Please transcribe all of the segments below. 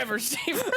wide receiver.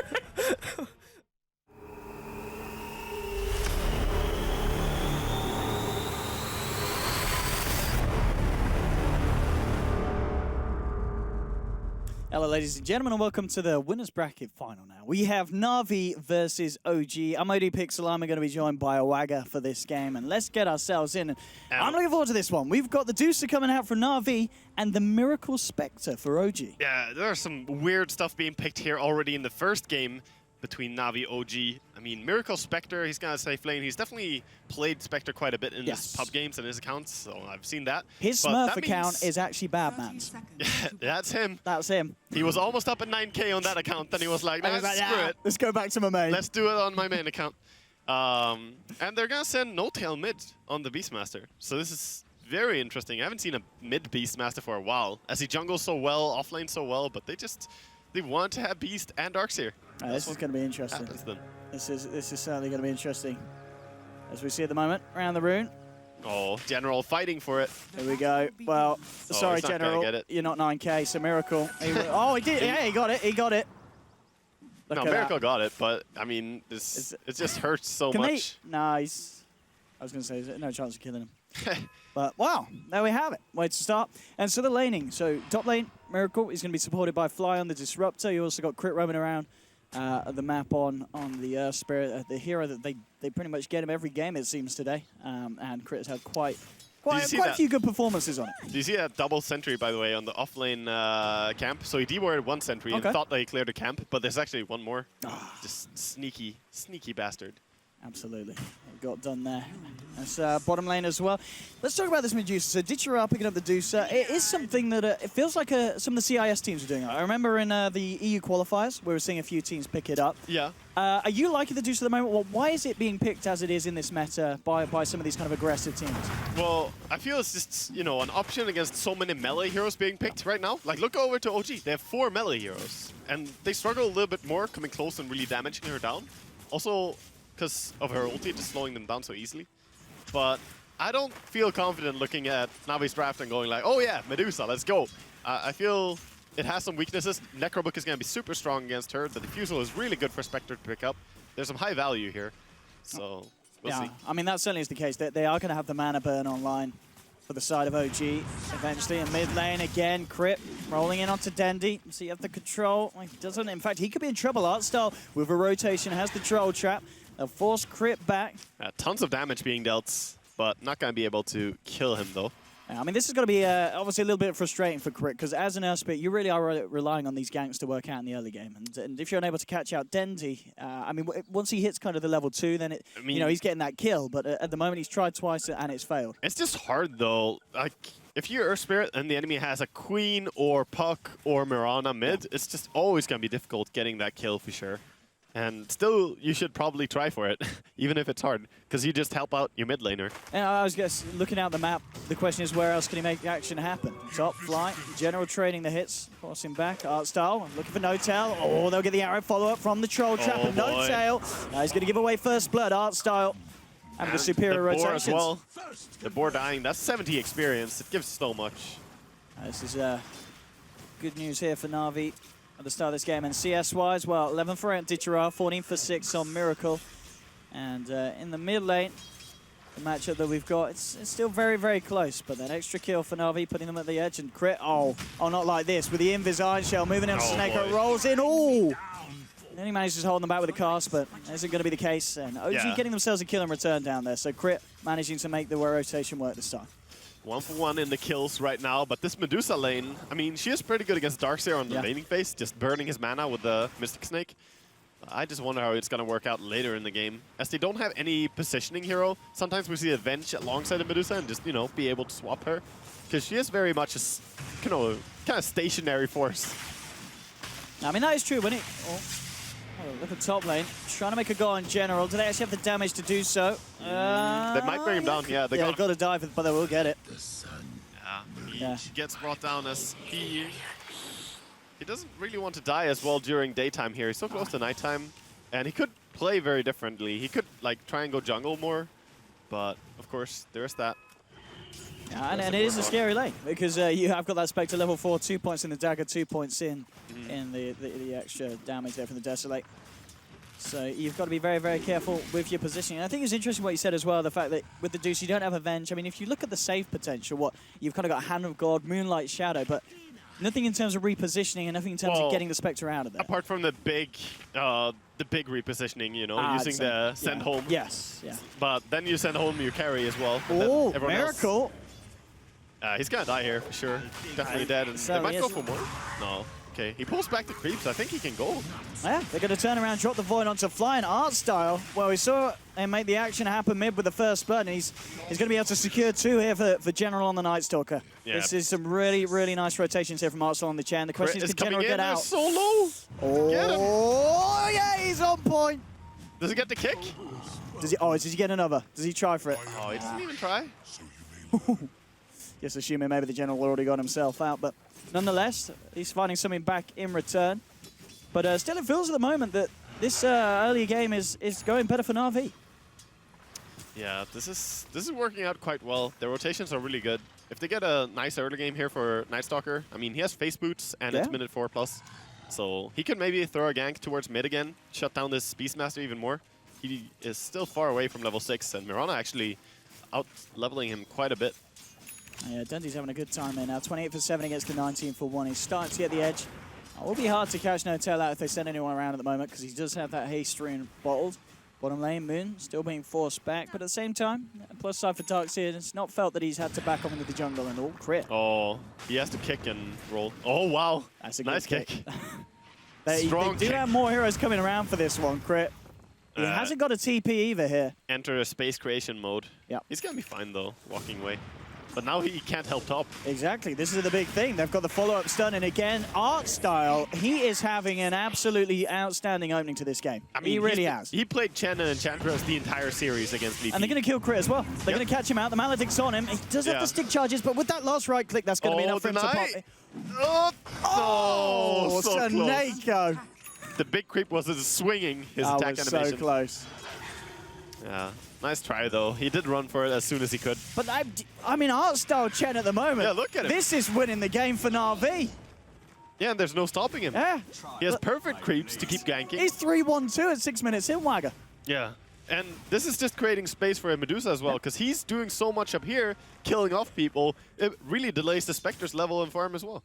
Hello, ladies and gentlemen, and welcome to the winners bracket final now. We have Na'Vi versus OG. I'm ODPixel. I'm going to be joined by Awaga for this game, and let's get ourselves in. I'm looking forward to this one. We've got the Deucer coming out from Na'Vi and the Miracle Spectre for OG. Yeah, there's some weird stuff being picked here already in the first game between Na'Vi OG. I mean, Miracle Spectre, he's got a safe lane. He's definitely played Spectre quite a bit in his pub games and his accounts, so I've seen that. His Smurf account is actually Badman's. Yeah, that's him. That's him. He was almost up at 9K on that account, then he was like, nah, screw it. Let's go back to my main. Let's do it on my main account. And they're going to send No-Tail mid on the Beastmaster. So this is very interesting. I haven't seen a mid Beastmaster for a while, as he jungles so well, offlane so well, but they want to have Beast and Darkseer. This is going to be interesting. This is certainly going to be interesting. As we see at the moment, around the rune. Oh, General fighting for it. Here we go. Well, sorry, General, you're not 9K, so Miracle. Oh, he did. Yeah, he got it. He got it. No, Miracle got it, but I mean, it just hurts so much. Nice. I was going to say, there's no chance of killing him. But wow, there we have it. Way to start. And so the laning. So top lane, Miracle is going to be supported by Fly on the Disruptor. You also got Crit roaming around the map on the Earth Spirit, the hero that they pretty much get him every game, it seems, today. And Crit has had quite a few good performances on it. Do you see that double sentry, by the way, on the offlane camp? So he dewarded one sentry and thought that he cleared a camp, but there's actually one more. Just sneaky bastard. Absolutely. It got done there. That's bottom lane as well. Let's talk about this Medusa. So Ditchera picking up the Deucer. It is something that it feels like some of the CIS teams are doing. I remember in the EU qualifiers, we were seeing a few teams pick it up. Yeah. Are you liking the Deucer at the moment? Well, why is it being picked as it is in this meta by some of these kind of aggressive teams? Well, I feel it's just, you know, an option against so many melee heroes being picked right now. Like, look over to OG. They have 4 melee heroes, and they struggle a little bit more coming close and really damaging her down. Also, because of her ulti, just slowing them down so easily. But I don't feel confident looking at Navi's draft and going like, oh yeah, Medusa, let's go. I feel it has some weaknesses. Necrobook is going to be super strong against her. The Diffusal is really good for Spectre to pick up. There's some high value here, so we'll see. I mean, that certainly is the case. They are going to have the mana burn online for the side of OG eventually. In mid lane again, Crit rolling in onto Dendy. So you have the control. He doesn't. In fact, he could be in trouble. Artstyle with a rotation has the troll trap. They'll force Crit back. Tons of damage being dealt, but not going to be able to kill him, though. I mean, this is going to be obviously a little bit frustrating for Crit, because as an Earth Spirit, you really are relying on these ganks to work out in the early game. And if you're unable to catch out Dendy, I mean, once he hits kind of the level 2, then you know, he's getting that kill. But at the moment, he's tried twice and it's failed. It's just hard, though. Like, if you're Earth Spirit and the enemy has a Queen or Puck or Mirana mid, it's just always going to be difficult getting that kill for sure. And still, you should probably try for it, even if it's hard, because you just help out your mid laner. And I was just looking out the map. The question is, where else can he make action happen? Top, Fly, General trading the hits, forcing back. Artstyle looking for No-Tail. Oh, they'll get the arrow follow-up from the Troll Trap and No-Tail. Now he's going to give away first blood. Artstyle having the superior rotations. As well. The boar dying, that's 70 experience. It gives so much. This is good news here for Na'Vi at the start of this game. And CS-wise, well, 11 for Ditchera, 14 for 6 on Miracle. And in the mid lane, the matchup that we've got, it's still very, very close. But that extra kill for Na'Vi, putting them at the edge. And Crit, oh, not like this. With the Invis Iron Shell moving in, Snake rolls in, oh! Then he manages to hold them back with a cast, but that isn't going to be the case. And OG getting themselves a kill in return down there. So Crit managing to make the rotation work this time. 1 for 1 in the kills right now, but this Medusa lane, I mean, she is pretty good against Darkseer on the laning phase, just burning his mana with the Mystic Snake. I just wonder how it's going to work out later in the game. As they don't have any positioning hero, sometimes we see a Venge alongside the Medusa and just, you know, be able to swap her. Because she is very much a, you know, kind of stationary force. I mean, that is true. When it... look at top lane. Trying to make a go on General. Do they actually have the damage to do so? They might bring him down, yeah. They've got to dive, but they will get it. He gets brought down as he doesn't really want to die as well during daytime here. He's so close to nighttime. And he could play very differently. He could like try and go jungle more. But, of course, there is that. And it is a scary lane because you have got that Spectre level 4, 2 points in the dagger, 2 points in the extra damage there from the Desolate. So you've got to be very, very careful with your positioning. And I think it's interesting what you said as well, the fact that with the Deuce you don't have Avenge. I mean, if you look at the save potential, you've kind of got Hand of God, Moonlight Shadow, but nothing in terms of repositioning and nothing in terms of getting the Spectre out of there. Apart from the big repositioning, you know, using the send home. Yes, yeah. But then you send home your carry as well. Oh, Miracle. He's gonna die here for sure. Definitely dead. And they might go for more. No. Okay, he pulls back the creeps. I think he can go. Yeah, they're going to turn around, drop the Void onto Flying Art Style. Well, we saw him make the action happen mid with the first spurt, and he's going to be able to secure 2 here for General on the Night Stalker. Yeah. This is some really, really nice rotations here from Art Style on the chain. The question is, can General get out? So low. Oh, yeah, he's on point. Does he get the kick? Does he get another? Does he try for it? Oh, he doesn't even try. Just assuming maybe the General already got himself out, but nonetheless, he's finding something back in return. But still, it feels at the moment that this early game is going better for Na'Vi. Yeah, this is working out quite well. The rotations are really good. If they get a nice early game here for Night Stalker, I mean, he has face boots and it's minute 4+. So he could maybe throw a gank towards mid again, shut down this Beastmaster even more. He is still far away from level 6, and Mirana actually out-leveling him quite a bit. Yeah, Dundee's having a good time there now. 28 for 7 against the 19 for 1. He's starting to get the edge. It will be hard to catch No-Tail out if they send anyone around at the moment because he does have that haste rune bottled. Bottom lane, Moon still being forced back, but at the same time, plus side for Darkseer, it's not felt that he's had to back off into the jungle and all crit. Oh, he has to kick and roll. Oh, wow. That's a nice kick. They do have more heroes coming around for this one, crit. He hasn't got a TP either here. Enter a space creation mode. Yeah. He's going to be fine, though, walking away. But now he can't help top. Exactly. This is the big thing. They've got the follow-up stun, and again, Art Style, he is having an absolutely outstanding opening to this game. I mean, he really has. He played Chen and Enchantress the entire series against VP. And they're going to kill Crit as well. They're going to catch him out. The Maledict's on him. He does have the stick charges, but with that last right click, that's going to be enough for him to pop. Oh, so Saneko. The big creep was swinging his attack animation. So close. Yeah. Nice try, though. He did run for it as soon as he could. But I mean, Art Style Chen at the moment. Yeah, look at him. This is winning the game for Na'Vi. Yeah, and there's no stopping him. Yeah. He has perfect creeps to keep ganking. He's 3-1-2 at 6 minutes in, Wagger. Yeah. And this is just creating space for Medusa as well, because he's doing so much up here, killing off people. It really delays the Spectre's level and farm as well.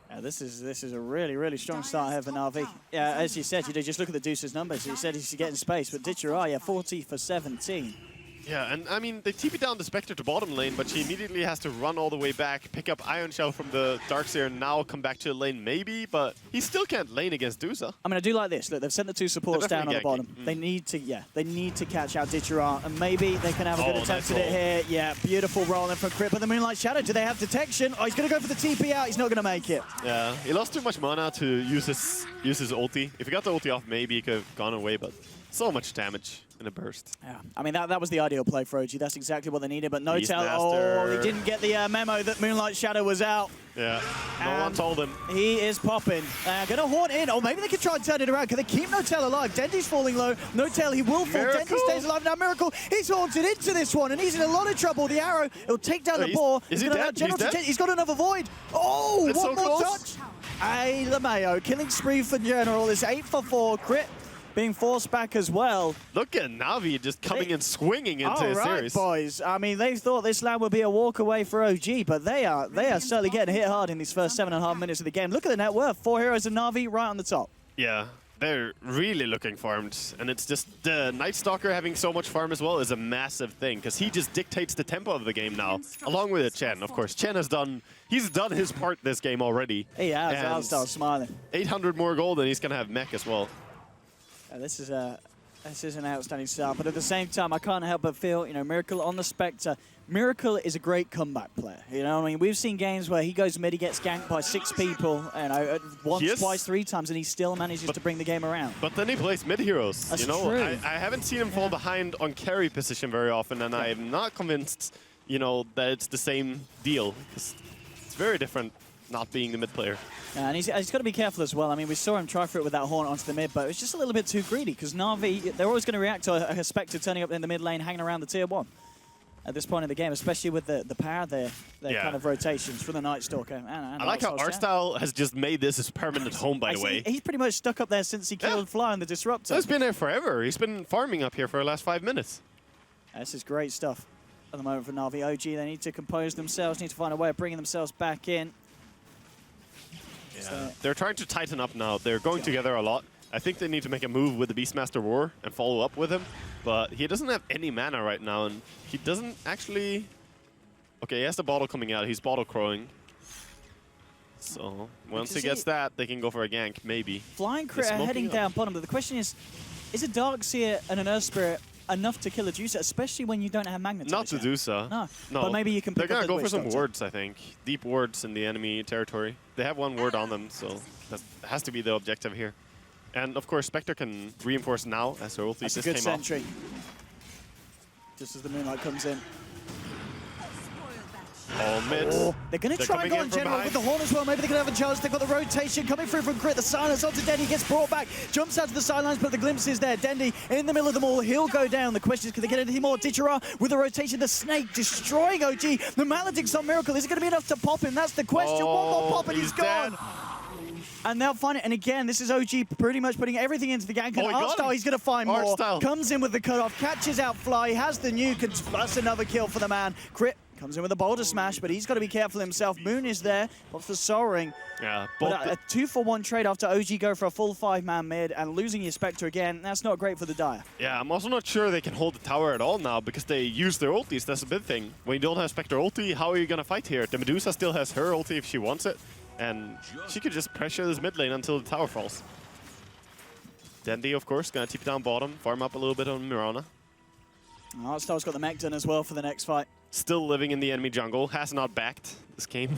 Yeah, this is a really, really strong start here for Na'Vi. Yeah, as you said, just look at the Deuce's numbers. You said he's getting space, but Ditchera, yeah, 40 for 17. Yeah, and I mean, they TP down the Spectre to bottom lane, but she immediately has to run all the way back, pick up Ion Shell from the Darkseer, and now come back to the lane maybe, but he still can't lane against Dusa. I mean, I do like this. Look, they've sent the 2 supports down on the bottom. They need to catch out Ditchera, and maybe they can have a good attempt at it here. Yeah, beautiful roll in from Crit, but the Moonlight Shadow, do they have detection? Oh, he's going to go for the TP out. He's not going to make it. Yeah, he lost too much mana to use his ulti. If he got the ulti off, maybe he could have gone away, but so much damage in a burst. Yeah, I mean, that was the ideal play for OG. That's exactly what they needed, but No-Tail, he didn't get the memo that Moonlight Shadow was out. Yeah, no one told him. He is popping. Gonna haunt in. Oh, maybe they could try and turn it around. Can they keep No-Tail alive? Dendy's falling low. No-Tail, he will fall. Dendy stays alive. Now Miracle, he's haunted into this one, and he's in a lot of trouble. The arrow, it'll take down the boar. Is he dead? He's got another void. Oh, it's one so more close. touch. Hey, LeMayo, killing spree for General. It's 8 for 4. Crit being forced back as well. Look at Na'Vi just coming and swinging into his series. All right, boys. I mean, they thought this land would be a walk away for OG, but they are certainly getting hit hard in these first 7.5 minutes of the game. Look at the net worth. 4 heroes of Na'Vi right on the top. Yeah, they're really looking farmed. And it's just the Night Stalker having so much farm as well is a massive thing, because he just dictates the tempo of the game now, along with Chen, of course. Chen has done his part this game already. He has. I'll start smiling. 800 more gold, and he's going to have mech as well. This is an outstanding start, but at the same time, I can't help but feel, Miracle on the Spectre. Miracle is a great comeback player. I mean, we've seen games where he goes mid, he gets ganked by 6 people, once, twice, 3 times, and he still manages to bring the game around. But then he plays mid heroes. That's true. I haven't seen him fall behind on carry position very often, and I am not convinced, that it's the same deal. It's very different not being the mid player. Yeah, and he's got to be careful as well. I mean, we saw him try for it with that Hornet onto the mid, but it was just a little bit too greedy because Na'Vi, they're always going to react to a Spectre turning up in the mid lane, hanging around the tier 1. at this point in the game, especially with the power there, their kind of rotations from the Night Stalker. And I like how Artstyle has just made this his permanent home, by the way. He's pretty much stuck up there since he killed Fly on the Disruptor. He's been there forever. He's been farming up here for the last 5 minutes. This is great stuff at the moment for Na'Vi. OG, they need to compose themselves, need to find a way of bringing themselves back in. Yeah. So they're trying to tighten up now. They're going together a lot. I think they need to make a move with the Beastmaster War and follow up with him. But he doesn't have any mana right now, and he doesn't actually... Okay, he has the bottle coming out. He's bottle crowing. So once he gets that, they can go for a gank, maybe. Flying Crit heading down bottom, but the question is a Darkseer and an Earth Spirit enough to kill a Juicer, especially when you don't have Magnetize? Not to do so. No. But maybe you can pick They're up going to go for some wards, I think. Deep wards in the enemy territory. They have one ward on them, so that has to be the objective here. And of course, Spectre can reinforce now as her ulti just came good off. sentry. Just as the Moonlight comes in. Oh, mid. Oh, they're going to try and go on General with the Horn as well. Maybe they can have a chance. They've got the rotation coming through from Crit. The silence onto Dendy gets brought back. Jumps out to the sidelines, but the glimpse is there. Dendy in the middle of them all. He'll go down. The question is, can they get anything more? Ditchera with the rotation. The Snake destroying OG. The Maledict's on Miracle. Is it going to be enough to pop him? That's the question. One more pop and he's gone. Dead. And they'll find it. And again, this is OG pretty much putting everything into the gank. And Artstyle, he's going to find more. Comes in with the cutoff, catches out Fly, has the nuke, and that's another kill for the man. Crit comes in with a boulder smash, but he's got to be careful himself. Moon is there, but for Soaring. Yeah, but a 2-for-1 trade after OG go for a full 5-man mid and losing your Spectre again, that's not great for the Dire. Yeah, I'm also not sure they can hold the tower at all now because they use their ultis. That's a big thing. When you don't have Spectre ulti, how are you going to fight here? The Medusa still has her ulti if she wants it, and she could just pressure this mid lane until the tower falls. Dendy, of course, going to TP down bottom, farm up a little bit on Mirana. Artstyle's got the mech done as well for the next fight. Still living in the enemy jungle, has not backed this game.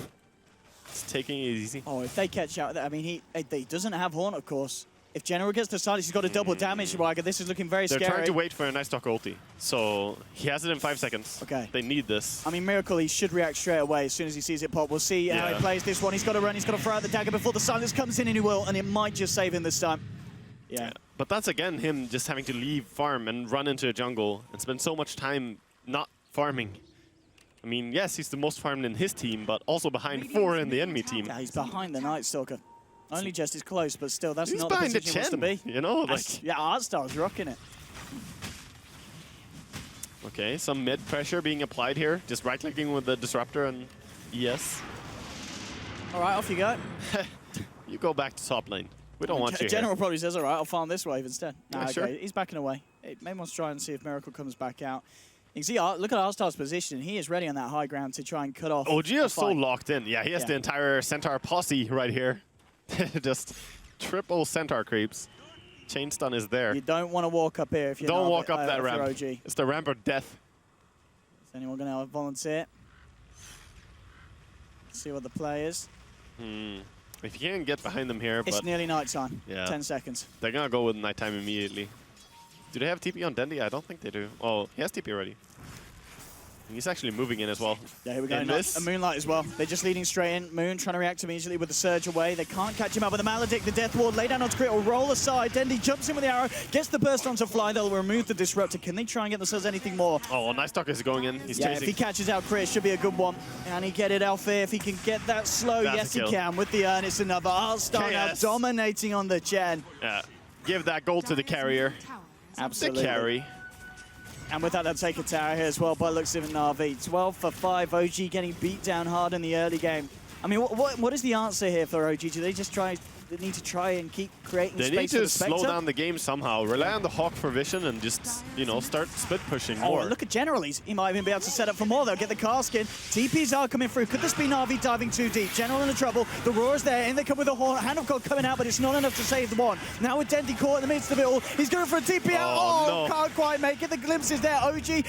It's taking it easy. Oh, if they catch out, I mean, he doesn't have Horn, of course. If General gets the silence, he's got a double damage. This is looking very scary. They're trying to wait for a nice Talk ulti, so he has it in 5 seconds. Okay. They need this. I mean, Miracle, he should react straight away as soon as he sees it pop. We'll see how he plays this one. He's got to run, he's got to throw out the dagger before the silence comes in, and he will, and it might just save him this time. Yeah. But that's, again, him just having to leave farm and run into a jungle and spend so much time not farming. I mean, yes, he's the most farmed in his team, but also behind 4 in the enemy team. Yeah, he's behind the Night Stalker. Only just is close, but still, that's not the position he wants to be. You know, like... Yeah, Artstyle's rocking it. Okay, some mid pressure being applied here. Just right-clicking with the Disruptor and ES. All right, off you go. You go back to top lane. We don't want you General here. probably says, all right, I'll farm this wave instead. Yeah, sure. Okay, he's backing away. Maybe wants to try and see if Miracle comes back out. You can see, look at Artstyle's position. He is ready on that high ground to try and cut off. OG is so locked in. Yeah, he has the entire Centaur posse right here. Just triple Centaur creeps. Chain stun is there. You don't want to walk up here if you don't walk up that ramp. OG. It's the ramp of death. Is anyone going to volunteer? Let's see what the play is. If you can get behind them here, it's nearly nighttime. Yeah. 10 seconds. They're going to go with nighttime immediately. Do they have TP on Dendy? I don't think they do. Oh, he has TP already. He's actually moving in as well. Yeah, here we go. A Moonlight as well. They're just leading straight in. Moon trying to react immediately with the surge away. They can't catch him up with the Maledict. The Death Ward lay down onto Crit will roll aside. Dendy jumps in with the arrow, gets the burst onto Fly. They'll remove the Disruptor. Can they try and get themselves anything more? Oh, Nice Talk is going in. He's chasing. If he catches out Crit, should be a good one. And he get it out there. If he can get that slow, yes he can. With the Earn, it's another Artstyle now dominating on the Gen. Yeah, give that gold to the carrier. Absolutely. The carry. And with that, they'll take a tower here as well by looks of it, Na'Vi. 12 for 5, OG getting beat down hard in the early game. I mean, what is the answer here for OG? Do they just need to try and keep creating space for the They Spectre? need to slow down the game somehow. Rely on the Hawk for vision and just, you know, start split pushing more. Look at General. He might even be able to set up for more. They'll get the Carskin. TPs are coming through. Could this be Na'Vi diving too deep? General in the trouble. The Roar's there. In they come with the Horn. Hand of God coming out, but it's not enough to save the one. Now with Dendy caught in the midst of it all. He's going for a TP out. Oh, no. Can't quite make it. The glimpse is there. OG.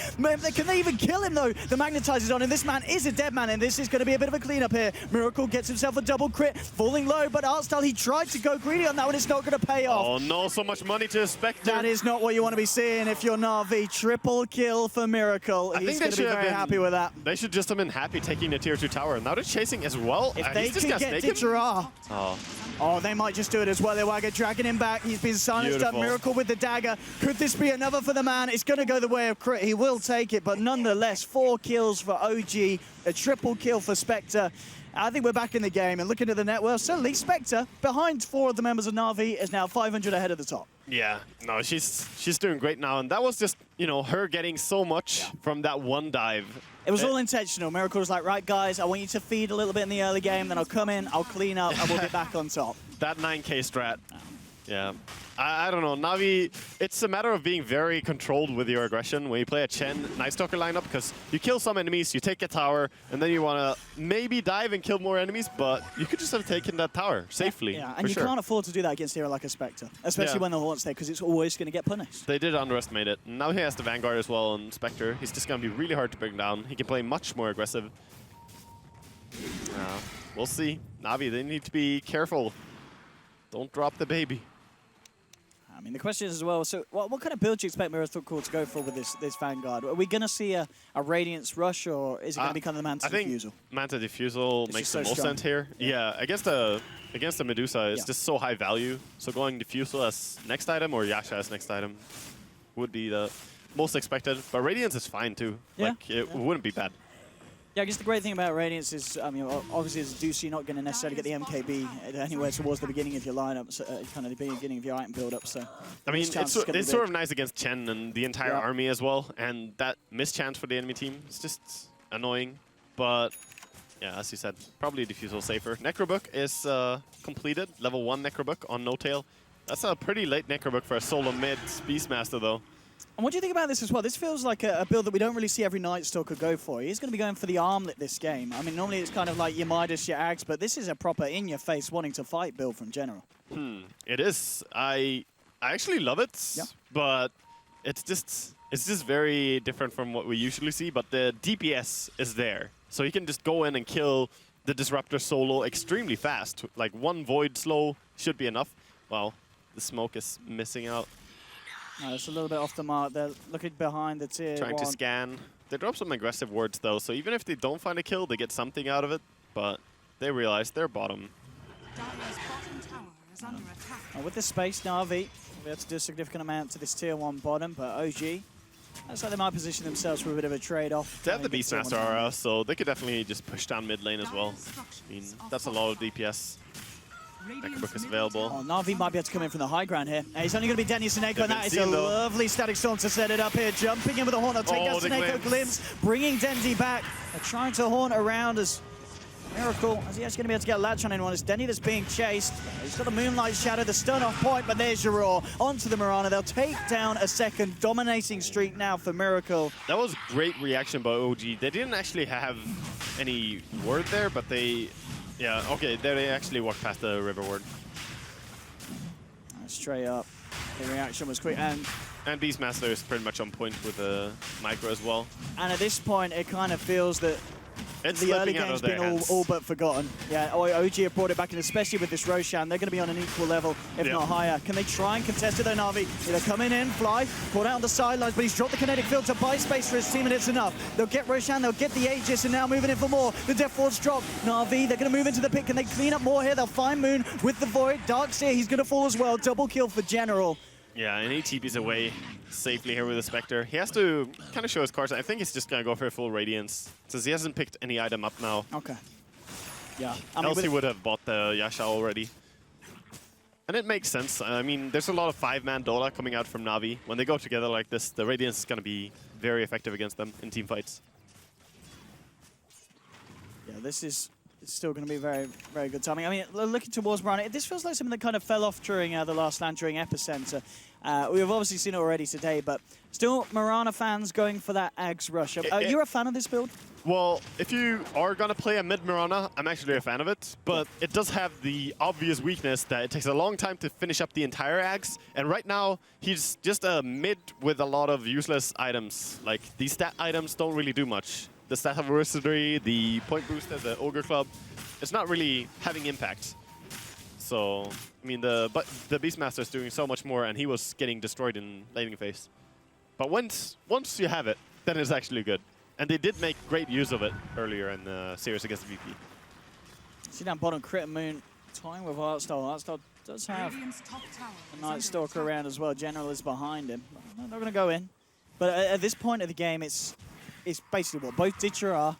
Can they even kill him, though? The Magnetizer's on, and this man is a dead man, and this is going to be a bit of a cleanup here. Miracle gets himself a double crit. Falling low, but Artstyle, he tried to go greedy on that one. It's not going to pay off. Oh, no. So much money to Spectre. That is not what you want to be seeing if you're Na'Vi. Triple kill for Miracle. He's going to be very happy with that. They should just have been happy taking the tier 2 tower. Now they're chasing as well. If they can get Ditchera. Oh, Oh, they might just do it as well. They're dragging him back. He's been silenced up. Beautiful. Miracle with the dagger. Could this be another for the man? It's going to go the way of Crit. He will take it, but nonetheless, 4 kills for OG, a triple kill for Spectre. I think we're back in the game, and looking at the net, well, certainly Spectre, behind 4 of the members of Na'Vi, is now 500 ahead of the top. Yeah, no, she's doing great now, and that was just, you know, her getting so much from that one dive. It was all intentional. Miracle was like, right, guys, I want you to feed a little bit in the early game, then I'll come in, I'll clean up, and we'll get back on top. That 9K strat. Yeah. I don't know, Na'Vi, it's a matter of being very controlled with your aggression when you play a Chen Night Stalker lineup, because you kill some enemies, you take a tower, and then you want to maybe dive and kill more enemies, but you could just have taken that tower safely. Yeah, and you can't afford to do that against a hero like a Spectre, especially when the Haunt's there, because it's always going to get punished. They did underestimate it. Now he has the Vanguard as well on Spectre. He's just going to be really hard to bring down. He can play much more aggressive. We'll see. Na'Vi, they need to be careful. Don't drop the baby. I mean, the question is as well, so what kind of build do you expect Miracle to go for with this Vanguard? Are we going to see a Radiance rush, or is it going to be kind of the Manta Diffusal? I think Manta Diffusal makes the most sense here. Yeah, against the Medusa, it's just so high value. So going Diffusal as next item or Yasha as next item would be the most expected. But Radiance is fine too. Like, it wouldn't be bad. Yeah, I guess the great thing about Radiance is, I mean, obviously as a Deuce, you're not going to necessarily get the MKB anywhere towards the beginning of your lineup, so, kind of the beginning of your item build-up. So, I mean, it's sort of nice against Chen and the entire army as well, and that mischance for the enemy team is just annoying. But yeah, as you said, probably Diffusal safer. Necrobook is completed, level 1 Necrobook on No Tail. That's a pretty late Necrobook for a solo mid Beastmaster though. And what do you think about this as well? This feels like a build that we don't really see every Night Stalker go for. He's going to be going for the armlet this game. I mean, normally it's kind of like your Midas, your Ags, but this is a proper in-your-face wanting to fight build from General. It is. I actually love it, but it's just very different from what we usually see. But the DPS is there, so he can just go in and kill the Disruptor solo extremely fast. Like 1 Void slow should be enough. Wow, the smoke is missing out. No, it's a little bit off the mark. They're looking behind the tier 1. Trying to scan. They drop some aggressive wards though, so even if they don't find a kill, they get something out of it. But they realize they're bottom. With this space, Na'Vi we have to do a significant amount to this tier 1 bottom, but OG, looks like they might position themselves for a bit of a trade-off. They have the Beastmaster aura, so they could definitely just push down mid lane as well. I mean, that's a lot of DPS. Necrobook is available. Oh, Na'Vi might be able to come in from the high ground here. He's only going to be Denny Seneko, and that is a lovely static storm to set it up here. Jumping in with a Haunt, they'll take down Seneko, glimpse, bringing Dendy back. They're trying to Haunt around as Miracle, is he actually going to be able to get a latch on anyone? It's Denny that's being chased. He's got the Moonlight Shadow, the stun off point, but there's Jaror onto the Mirana. They'll take down a second dominating streak now for Miracle. That was great reaction by OG. They didn't actually have any word there, but they... Yeah, okay, they actually walked past the river ward. Straight up. The reaction was quick. And Beastmaster is pretty much on point with the micro as well. And at this point, it kind of feels that the early game's been all but forgotten. Yeah, OG have brought it back, and especially with this Roshan, they're going to be on an equal level, if not higher. Can they try and contest it though, Na'Vi? They're coming in, Fly, caught out on the sidelines, but he's dropped the kinetic field to buy space for his team, and it's enough. They'll get Roshan, they'll get the Aegis, and now moving in for more. The Death Ward's dropped. Na'Vi, they're going to move into the pit. Can they clean up more here? They'll find Moon with the Void. Darkseer, he's going to fall as well. Double kill for General. Yeah, and he TPs away safely here with the Spectre. He has to kind of show his cards. I think he's just going to go for a full Radiance, since he hasn't picked any item up now. Okay. Yeah. Else he would have bought the Yasha already. And it makes sense. I mean, there's a lot of 5-man Dota coming out from Na'Vi. When they go together like this, the Radiance is going to be very effective against them in team fights. Yeah, this is... It's still going to be very, very good timing. I mean, looking towards Mirana, this feels like something that kind of fell off during the last land during Epicenter. We've obviously seen it already today, but still Mirana fans going for that Ags rush. You're a fan of this build? Well, if you are going to play a mid Mirana, I'm actually a fan of it, but it does have the obvious weakness that it takes a long time to finish up the entire Ags, and right now he's just a mid with a lot of useless items. Like, these stat items don't really do much. The Stat Anniversary, the Point Booster, the Ogre Club, it's not really having impact. So, I mean, the Beastmaster is doing so much more, and he was getting destroyed in laning phase. But once you have it, then it's actually good. And they did make great use of it earlier in the series against VP. See down bottom, Crit and Moon toying with Artstar. Artstar does have a Night Stalker around as well. General is behind him. They're not going to go in. But at this point of the game, it's basically what both Ditcher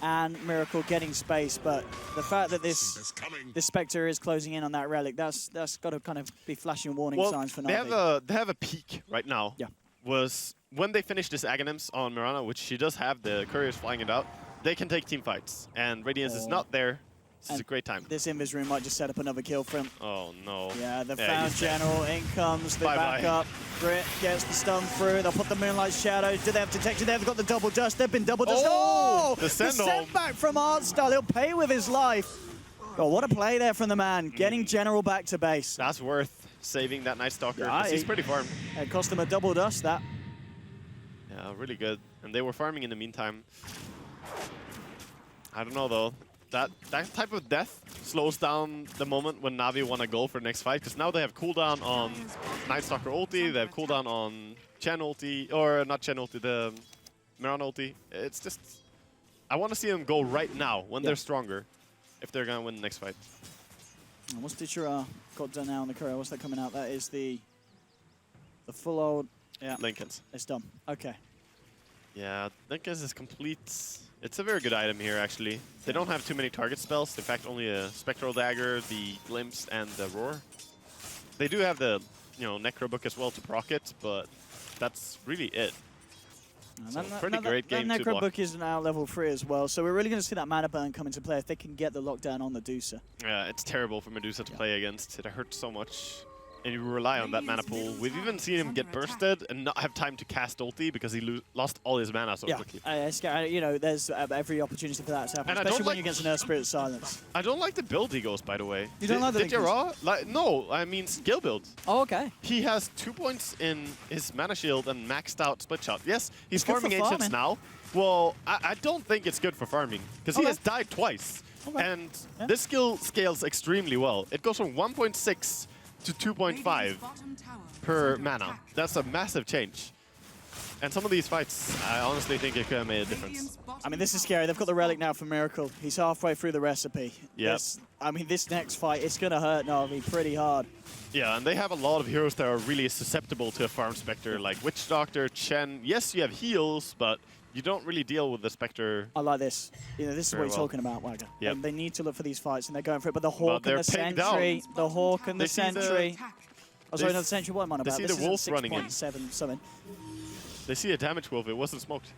and Miracle getting space. But the fact that this Spectre is closing in on that relic, that's got to kind of be flashing warning signs for Na'Vi. They have a peak right now. Yeah. Was when they finish this Aghanims on Mirana, which she does have, the couriers flying it out, they can take team fights. And Radiance is not there. This is a great time. This Invis room might just set up another kill for him. Oh, no. Yeah, the found General. In comes the backup. Grit gets the stun through. They'll put the Moonlight Shadow. Do they have detection? They've got the double dust. They've been double dust. Oh! The send back from Artstar. He'll pay with his life. Oh, what a play there from the man. Getting General back to base. That's worth saving that Night Stalker. Yeah, he's pretty farmed. It cost him a double dust, that. Yeah, really good. And they were farming in the meantime. I don't know, though. That type of death slows down the moment when Na'Vi want to go for the next fight, because now they have cooldown on Night Stalker ulti, they have cooldown on Chen ulti, or not Chen ulti, the Mirana ulti. It's just, I want to see them go right now when they're stronger, if they're going to win the next fight. And what's Ditcher got done now on the courier? What's that coming out? That is the full old, Lincoln's. It's done. Okay. Yeah, Lincoln's is complete. It's a very good item here, actually. They don't have too many target spells. In fact, only a Spectral Dagger, the Glimpse, and the Roar. They do have the, Necro Book as well to proc it, but that's really it. So pretty great game that to Necro block. Book is now level 3 as well, so we're really going to see that mana burn come into play if they can get the lockdown on the Medusa. Yeah, it's terrible for Medusa to play against. It hurts so much. And you rely on that mana pool. We've even seen him get bursted and not have time to cast ulti because he lost all his mana so quickly. There's every opportunity for that to happen, especially when you're against an Earth Spirit Silence. I don't like the build he goes, by the way. You don't like the Ditcher? No, I mean skill build. Oh, okay. He has 2 points in his mana shield and maxed out split shot. Yes, he's good farming for Ancients now. Well, I don't think it's good for farming because he has died twice. Okay. And this skill scales extremely well. It goes from 1.6 to 2.5 per mana. That's a massive change. And some of these fights, I honestly think it could have made a difference. I mean, this is scary. They've got the relic now for Miracle. He's halfway through the recipe. Yes. This next fight, it's going to hurt Na'Vi pretty hard. Yeah, and they have a lot of heroes that are really susceptible to a Farm Spectre, like Witch Doctor, Chen. Yes, you have heals, but you don't really deal with the Spectre. I like this. This is what you're talking about, Wagger. Yep. They need to look for these fights, and they're going for it. But the Hawk and the pegged Sentry, down. the Hawk and the Sentry. Oh, sorry, not the Sentry. What am I on about? They see This the wolf running in. 6.7 something. They see a damage wolf. It wasn't smoked.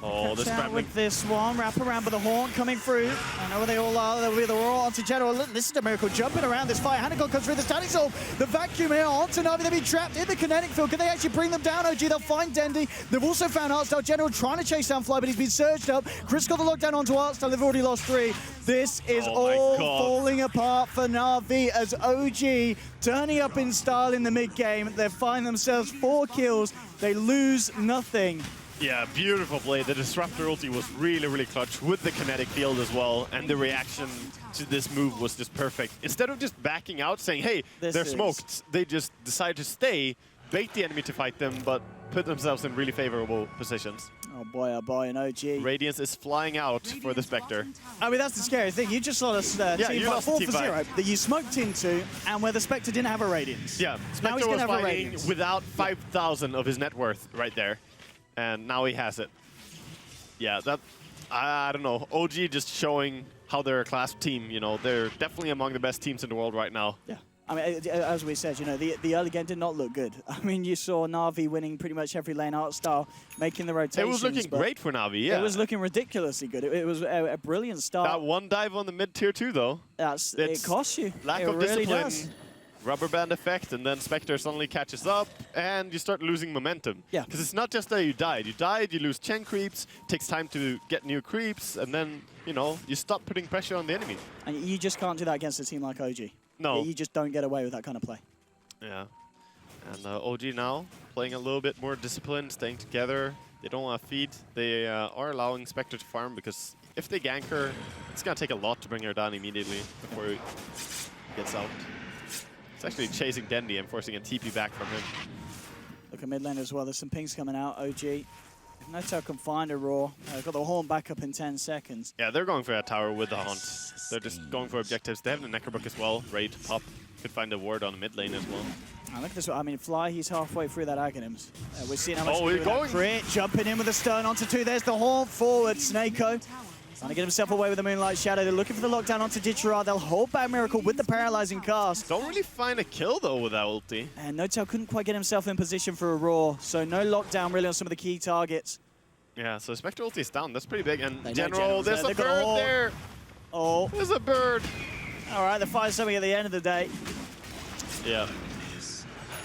Oh, this Scrambling with this one, wrap around with the Haunt coming through. I know where they all are. They'll be the Roar onto General. This is a Miracle jumping around this fight. Hanagon comes through the standing soul. The vacuum here onto Na'Vi. They've been trapped in the kinetic field. Can they actually bring them down, OG? They'll find Dendy. They've also found Artstar. General trying to chase down Fly, but he's been surged up. Chris got the lockdown onto Artstar. They've already lost 3. This is all falling apart for Na'Vi as OG turning up in style in the mid-game. They find themselves 4 kills. They lose nothing. Yeah, beautiful play. The Disruptor ulti was really, really clutch with the kinetic field as well, and the reaction to this move was just perfect. Instead of just backing out, saying, hey, they're smoked, they just decide to stay, bait the enemy to fight them, but put themselves in really favorable positions. Oh boy, an OG. Radiance is flying out for the Spectre. I mean, that's the scary thing. You just lost a team fight 4 for 0 that you smoked into, and where the Spectre didn't have a Radiance. Yeah, now he's Spectre going was to have a fighting Radiance. without 5,000 of his net worth right there. And now he has it. Yeah, that, I don't know. OG just showing how they're a class team, They're definitely among the best teams in the world right now. Yeah. I mean, as we said, the early game did not look good. I mean, you saw Na'Vi winning pretty much every lane, Artstar making the rotations. It was looking great for Na'Vi, yeah. It was looking ridiculously good. It was a brilliant start. That one dive on the mid-tier 2, though. It costs you. Lack of discipline. Rubber band effect, and then Spectre suddenly catches up, and you start losing momentum. Yeah. Because it's not just that you died. You lose Chen creeps, takes time to get new creeps, and then, you stop putting pressure on the enemy. And you just can't do that against a team like OG. No. You just don't get away with that kind of play. Yeah. And OG now playing a little bit more disciplined, staying together. They don't want to feed. They are allowing Spectre to farm, because if they gank her, it's going to take a lot to bring her down immediately before he gets out. It's actually chasing Dendy and forcing a TP back from him. Look at mid lane as well. There's some pings coming out. OG. If Noto can find a Roar, got the Horn back up in 10 seconds. Yeah, they're going for that tower with the Haunt. They're just going for objectives. They have the Necrobook as well, ready to pop. Could find a ward on the mid lane as well. Look at this. I mean, Fly, he's halfway through that Aghanims. We're seeing how much we're going. Crit jumping in with the stun onto 2. There's the haunt forward. Snako trying to get himself away with the Moonlight Shadow. They're looking for the lockdown onto Ditchara. They'll hold back Miracle with the paralyzing cast. Don't really find a kill though with that ulti. And No-Tail couldn't quite get himself in position for a roar, so no lockdown really on some of the key targets. Yeah, so Spectre ulti is down. That's pretty big. And They know General, there's a bird there. Oh. There's a bird. All right, the fire's something at the end of the day. Yeah.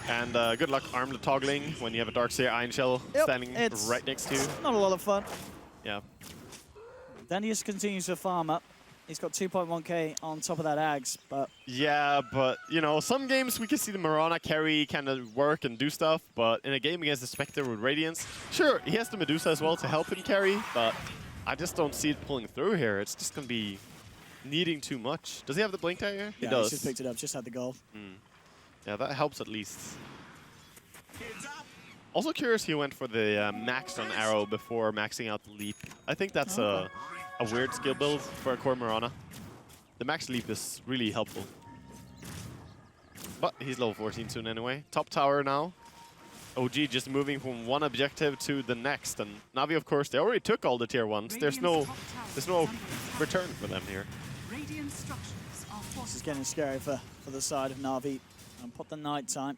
And good luck arm the toggling when you have a Darkseer Iron Shell standing right next to you. Not a lot of fun. Yeah. Dandius continues to farm up. He's got 2.1k on top of that Ags, but... Yeah, but, you know, some games we can see the Mirana carry kind of work and do stuff, but in a game against the Spectre with Radiance, sure, he has the Medusa as well to help him carry, but I just don't see it pulling through here. It's just going to be needing too much. Does he have the Blink tag here? Yeah, he does. He just picked it up, just had the goal. Yeah, that helps at least. Also curious he went for the maxed on Arrow before maxing out the Leap. I think that's a weird skill build for a core Mirana. The max Leap is really helpful. But he's level 14 soon anyway. Top tower now. OG just moving from one objective to the next. And Na'Vi, of course, they already took all the tier 1s. There's no return for them here. This is getting scary for the side of Na'Vi. And put the night time.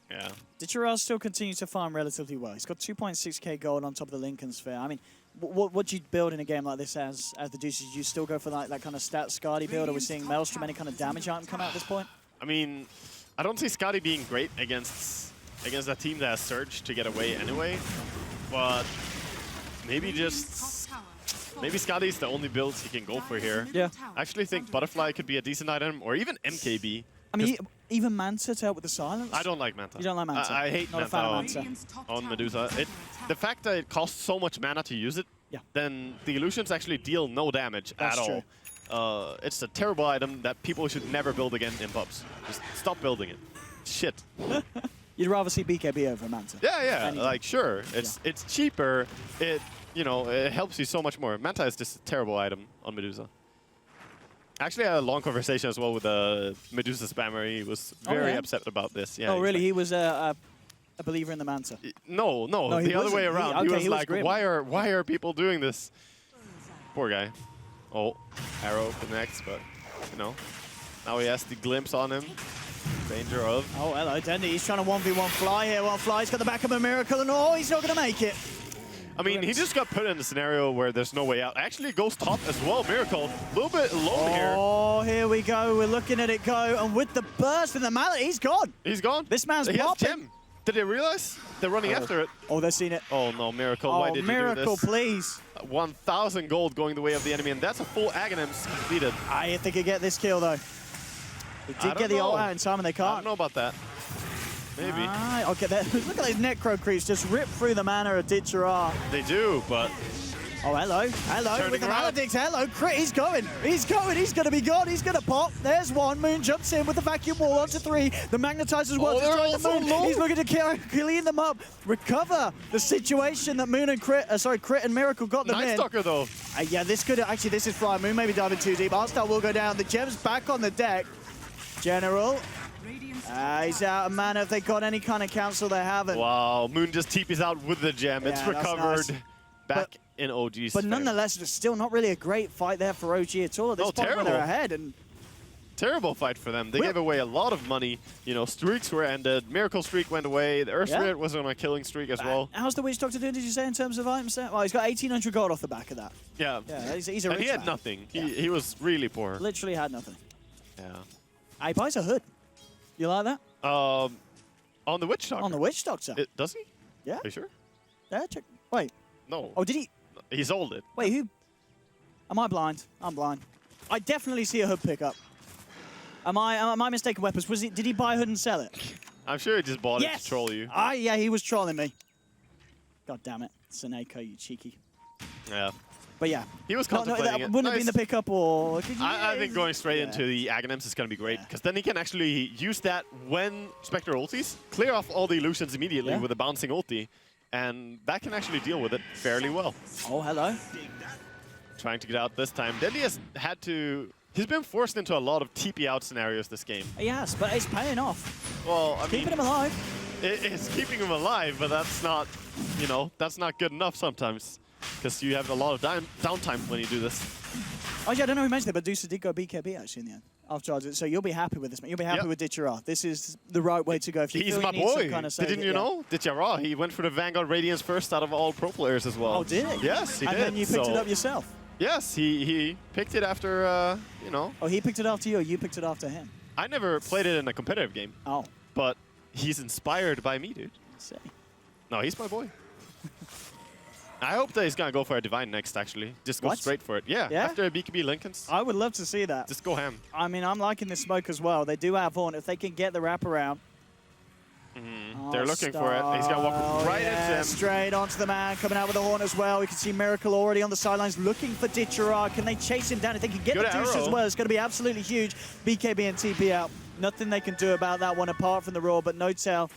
Yeah. Ditchara still continues to farm relatively well. He's got 2.6k gold on top of the Lincoln Sphere. I mean, what do you build in a game like this as the Deuces? Do you still go for that kind of stat Skadi build? Are we seeing Maelstrom, any kind of damage item come out at this point? I mean, I don't see Skadi being great against a team that has Surge to get away anyway. But maybe Skadi's the only builds he can go for here. Yeah. I actually think Butterfly could be a decent item, or even MKB. I mean, even Manta to help with the silence? I don't like Manta. You don't like Manta? I hate Not a fan of Manta. On Medusa. The fact that it costs so much mana to use it, then the illusions actually deal no damage at all. It's a terrible item that people should never build again in pubs. Just stop building it. Shit. You'd rather see BKB over Manta? Yeah. Like, sure. It's cheaper. It helps you so much more. Manta is just a terrible item on Medusa. Actually, I had a long conversation as well with the Medusa spammer. He was very upset about this. Yeah. Oh, really? Like, he was a believer in the Manta? No, the other way around. He was like, why are people doing this? Poor guy. Oh, Arrow connects, but, you know, now he has the glimpse on him. Danger of. Oh, hello, Dendi. He's trying to 1v1 Fly here. Well, Fly's got the back of a Miracle, and he's not going to make it. I mean, he just got put in a scenario where there's no way out. Actually, it goes top as well. Miracle, a little bit alone here. Oh, here we go. We're looking at it go. And with the burst and the mallet, he's gone. He's gone. This man's He has popping. Gem. Did they realize? They're running after it. Oh, they've seen it. Oh, no, Miracle. Why did Miracle, you do this? please. 1,000 gold going the way of the enemy, and that's a full Aghanims completed. I think they could get this kill, though. They did get the ult out in time, and they can't. I don't know about that. Maybe. I'll get that. Look at those Necro creeps just rip through the mana of Ditchara. They do, but... Oh, hello. Turning with the around. Maledicts. Hello, Crit. He's going. He's going to be gone. He's going to pop. There's one. Moon jumps in with the vacuum wall onto 3. The Magnetizer's well to try the Moon. Low. He's looking to clean them up. Recover the situation that Moon and Crit and Miracle got them in. Night Stalker, though. Yeah, this could actually, this is Fly. Moon maybe diving too deep. Artstar will go down. The gem's back on the deck. General. He's out of mana. If they got any kind of counsel, they haven't. Wow, Moon just TP's out with the gem. It's recovered back in OG's. But nonetheless, it's still not really a great fight there for OG at all. At this point when they're ahead. And terrible fight for them. They gave away a lot of money. You know, streaks were ended. Miracle streak went away. The Earth Spirit was on a killing streak as well. How's the Witch Doctor doing, did you say, in terms of items there? Well, he's got 1,800 gold off the back of that. Yeah. Yeah, he's a rich And he had man. nothing. He was really poor. Literally had nothing. Yeah. He buys a hood. You like that? On the Witch Doctor. On the Witch Doctor. Does he? Yeah. Are you sure? Yeah, check. Wait. No. Oh, did he? He sold it. Wait, who? Am I blind? I'm blind. I definitely see a hood pickup. Am I mistaken weapons? Did he buy a hood and sell it? I'm sure he just bought it to troll you. Yeah, he was trolling me. God damn it. Seneko, you cheeky. Yeah. But yeah. He was contemplating that it. wouldn't have been the pickup, or... I think going straight into the Aghanims is going to be great, because then he can actually use that when Spectre ultis, clear off all the illusions immediately with a bouncing ulti, and that can actually deal with it fairly well. Oh, hello. Trying to get out this time. Deadly has had to He's been forced into a lot of TP out scenarios this game. He has, but it's paying off. Well, I mean, Keeping him alive. It's keeping him alive, but that's not, you know, that's not good enough sometimes. Because you have a lot of downtime when you do this. Oh yeah, I don't know who mentioned it, but Deuce did go BKB actually in the end. After so you'll be happy with this, man. You'll be happy with Ditchera. This is the right way to go. If you He's feel my you need some boy. kind of Didn't you know? Ditchera, he went for the Vanguard Radiance first out of all pro players as well. Oh, did he? Yes, he and did. And then you picked it up yourself? Yes, he picked it after, you know. Oh, he picked it after you, or you picked it after him? I never played it in a competitive game. Oh. But he's inspired by me, dude. Let's see. No, he's my boy. I hope that he's going to go for a Divine next, actually. Just go straight for it. Yeah, after a BKB Lincolns. I would love to see that. Just go ham. I mean, I'm liking this smoke as well. They do have Horn. If they can get the wraparound. They're looking for it. He's going to walk right into him. Straight onto the man, coming out with the Horn as well. We can see Miracle already on the sidelines looking for Ditchera. Can they chase him down? If they can get the Deuce as well, it's going to be absolutely huge. BKB and TP out. Nothing they can do about that one apart from the Roar, but No Tail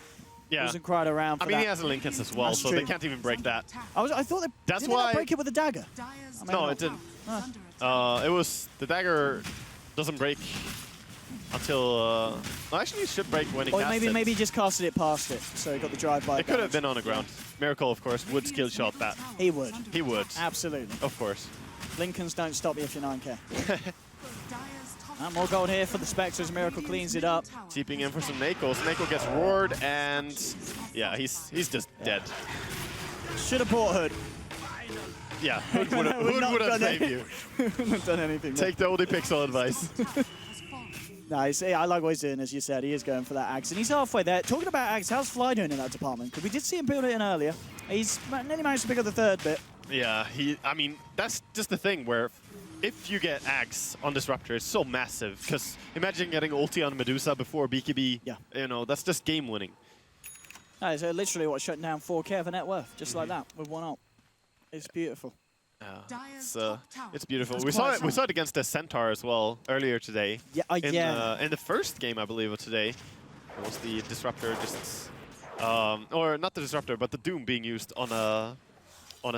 wasn't quite around for I mean, he has a Lincolns as well, so they can't even break that. I thought they didn't they break it with a dagger. I mean, no, it didn't. It was the dagger doesn't break until. Well, actually, it should break when he casts it. Maybe he just casted it past it, so he got the drive-by. It could have been on the ground. Miracle, of course, would skill shot that. He would. He would. Absolutely. Of course. Lincolns don't stop you if you're 9K. More gold here for the Spectres. Miracle cleans it up. Keeping in for some Nako. Nako gets roared, and yeah, he's just dead. Should have bought Hood. Yeah, Hood would have saved you. Wouldn't have done anything. Take the Oldie Pixel advice. Nice. Yeah, I like what he's doing, as you said. He is going for that Axe, and he's halfway there. Talking about Axe, how's Fly doing in that department? Because we did see him build it in earlier. He's nearly managed to pick up the third bit. Yeah, I mean, that's just the thing where if you get Axe on Disruptor, it's so massive. Because imagine getting ulti on Medusa before BKB. Yeah. You know, that's just game winning. That is literally what shutting down 4K of a net worth, just like that, with one ult. It's beautiful. It's beautiful. We saw it against the Centaur as well earlier today. Yeah, in the first game, I believe, of today, it was the Disruptor just, or not the Disruptor, but the Doom being used on a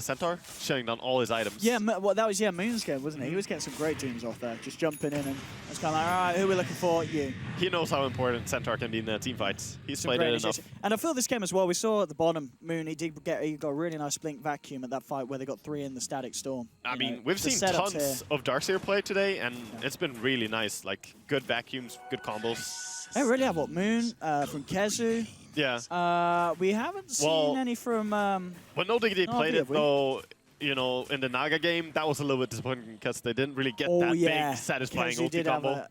Centaur, shutting down all his items. Yeah, well, that was Moon's game, wasn't it? He was getting some great Dooms off there, just jumping in, and it's kind of like, all right, who are we looking for? You. He knows how important Centaur can be in the team fights. He's played it enough. And I feel this game as well, we saw at the bottom, Moon, he got a really nice blink vacuum at that fight where they got 3 in the static storm. I mean, we've seen tons of Darkseer play today, and it's been really nice. Like, good vacuums, good combos. They really have, what, Moon from Kezu? Yeah. We haven't seen any from... When No Diggity played it, though, you know, in the Naga game, that was a little bit disappointing because they didn't really get that big, satisfying ulti combo.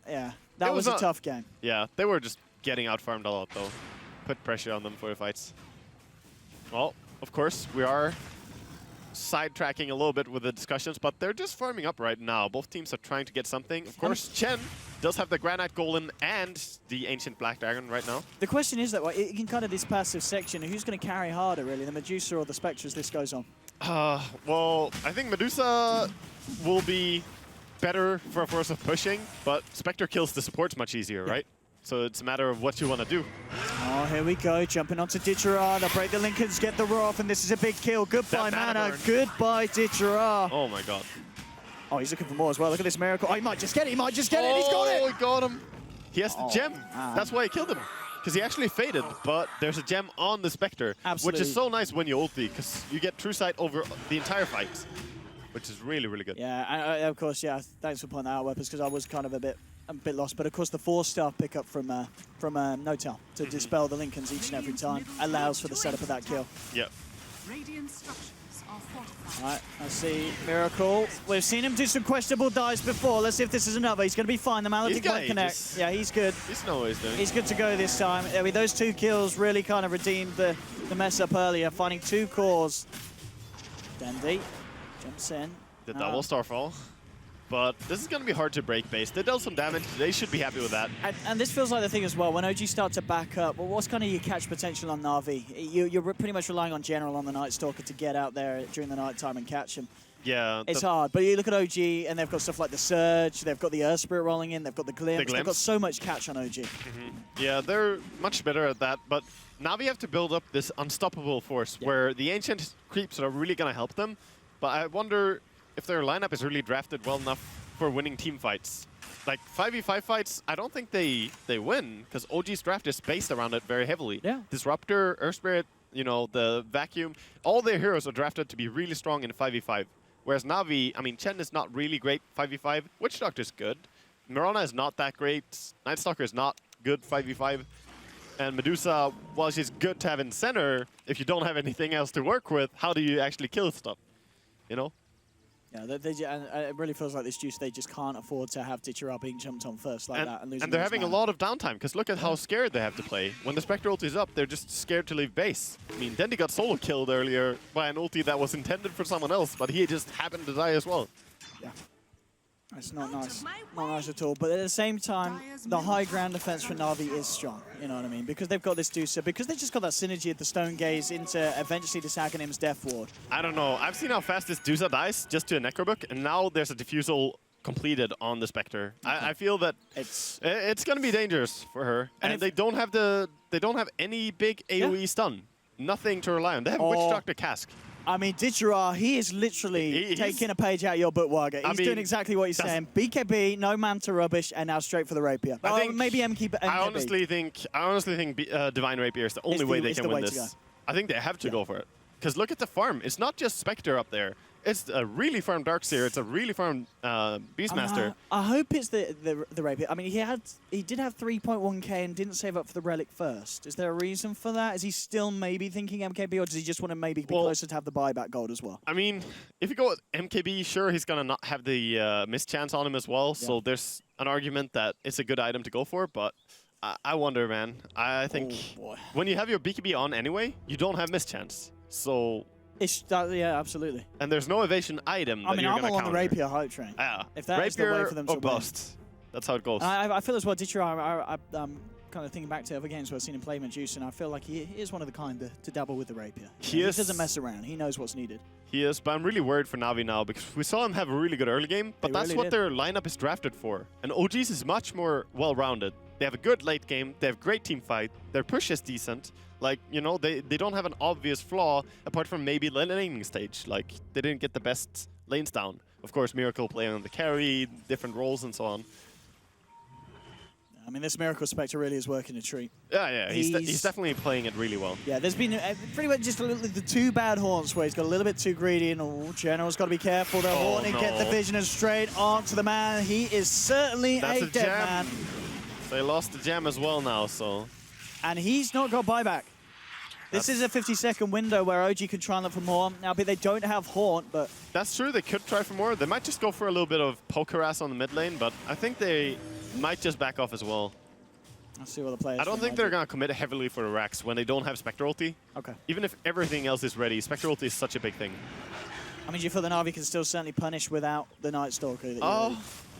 That was a tough game. Yeah, they were just getting out-farmed a lot, though. Put pressure on them for the fights. Well, of course, we are sidetracking a little bit with the discussions, but they're just farming up right now. Both teams are trying to get something. Of course, Chen does have the Granite Golem and the Ancient Black Dragon right now. The question is that it can kind of this passive section, who's going to carry harder, really, the Medusa or the Spectre as this goes on? Well, I think Medusa will be better for a force of pushing, but Spectre kills the supports much easier, right? So it's a matter of what you want to do. Oh, here we go, jumping onto Ditchera. They'll break the Lincolns, get the Roar off, and this is a big kill. Goodbye, mana. Goodbye, Ditchera. Oh, my God. Oh, he's looking for more as well. Look at this Miracle. Oh, he might just get it. He might just get it. He's got it. Oh, he got him. He has the gem. That's why he killed him. Because he actually faded, but there's a gem on the Spectre. Absolutely. Which is so nice when you ulti, because you get true sight over the entire fight, which is really, really good. Yeah, and of course, thanks for pointing that out, Weapons, because I was kind of a bit lost. But of course, the 4-star pickup from No Tail to dispel the Lincolns each and every time allows for the setup of that kill. Yep. Alright, I see Miracle. We've seen him do some questionable dives before. Let's see if this is another. He's going to be fine. The Maledict won't connect. Yeah, he's good. He's know what he's doing. He's good to go this time. I mean, those 2 kills really kind of redeemed the mess up earlier, finding 2 cores. Dendi jumps in. The double Starfall. But this is going to be hard to break base. They dealt some damage. They should be happy with that. And this feels like the thing as well. When OG start to back up, well, what's kind of your catch potential on Na'Vi? You're pretty much relying on General on the Night Stalker to get out there during the night time and catch him. Yeah. It's hard. But you look at OG, and they've got stuff like the Surge. They've got the Earth Spirit rolling in. They've got the Glimpse. They've got so much catch on OG. Yeah, they're much better at that. But Na'Vi have to build up this unstoppable force where the Ancient creeps are really going to help them. But I wonder if their lineup is really drafted well enough for winning team fights. like 5v5 fights, I don't think they win because OG's draft is based around it very heavily. Yeah. Disruptor, Earth Spirit, you know, the Vacuum, all their heroes are drafted to be really strong in 5v5. Whereas Na'Vi, I mean, Chen is not really great 5v5. Witch Doctor's good. Mirana is not that great. Night Stalker is not good 5v5. And Medusa, while she's good to have in center, if you don't have anything else to work with, how do you actually kill stuff? You know? Yeah, it really feels like this juice, they just can't afford to have Ditchera being jumped on first like that. And they're having a lot of downtime, because look at how scared they have to play. When the Spectre ulti is up, they're just scared to leave base. I mean, Dendi got solo killed earlier by an ulti that was intended for someone else, but he just happened to die as well. Yeah. It's not nice. Not nice at all. But at the same time, the high ground defense for Na'Vi is strong. You know what I mean? Because they've got this Deucer. Because they've just got that synergy of the Stone Gaze into eventually this Aghanim's Death Ward. I don't know. I've seen how fast this Deucer dies just to a Necrobook, and now there's a Diffusal completed on the Spectre. Okay. I feel that it's going to be dangerous for her. And they don't have any big AoE stun. Nothing to rely on. They have Witch Doctor Cask. I mean, Ditchera, he is literally taking a page out of your book, Wagger. He's doing exactly what he's saying. BKB, no Manta Rubbish, and now straight for the Rapier. I think maybe MKB. I honestly think Divine Rapier is the only way they can win this. I think they have to go for it. Because look at the farm. It's not just Spectre up there. It's a really farm Darkseer. It's a really farm Beastmaster. I hope it's the Rapier. I mean, he did have 3.1k and didn't save up for the Relic first. Is there a reason for that? Is he still maybe thinking MKB, or does he just want to maybe be closer to have the buyback gold as well? I mean, if you go with MKB, sure, he's going to not have the mischance on him as well. Yeah. So there's an argument that it's a good item to go for, but I wonder, man. I think when you have your BKB on anyway, you don't have mischance. So... yeah, absolutely. And there's no evasion item that you're going to counter. I'm on the Rapier hype train. Yeah. If that is the way for them to win. Bust. That's how it goes. I feel as well, Ditchera, I'm kind of thinking back to other games where I've seen him play Medusa, and I feel like he is one of the kind to dabble with the Rapier. He doesn't mess around. He knows what's needed. He is, but I'm really worried for Na'Vi now, because we saw him have a really good early game, but that's what their lineup is drafted for. And OG's is much more well-rounded. They have a good late game, they have great team fight, their push is decent. Like, you know, they don't have an obvious flaw apart from maybe the laning stage. Like, they didn't get the best lanes down. Of course, Miracle playing on the carry, different roles and so on. I mean, this Miracle Spectre really is working a treat. Yeah, he's definitely playing it really well. Yeah, there's been pretty much just the two bad Haunts where he's got a little bit too greedy, and General's got to be careful. The Haunting get the vision straight onto the man. He is certainly a dead man. They lost the gem as well now, so... And he's not got buyback. This is a 50-second window where OG can try and look for more. Now, they don't have Haunt, but... That's true, they could try for more. They might just go for a little bit of poke harass on the mid lane, but I think they might just back off as well. I'll see what the players I don't think they're going to commit heavily for the Rax when they don't have Spectre ulti. Okay. Even if everything else is ready, Spectre ulti is such a big thing. I mean, do you feel the Na'Vi can still certainly punish without the Night Stalker?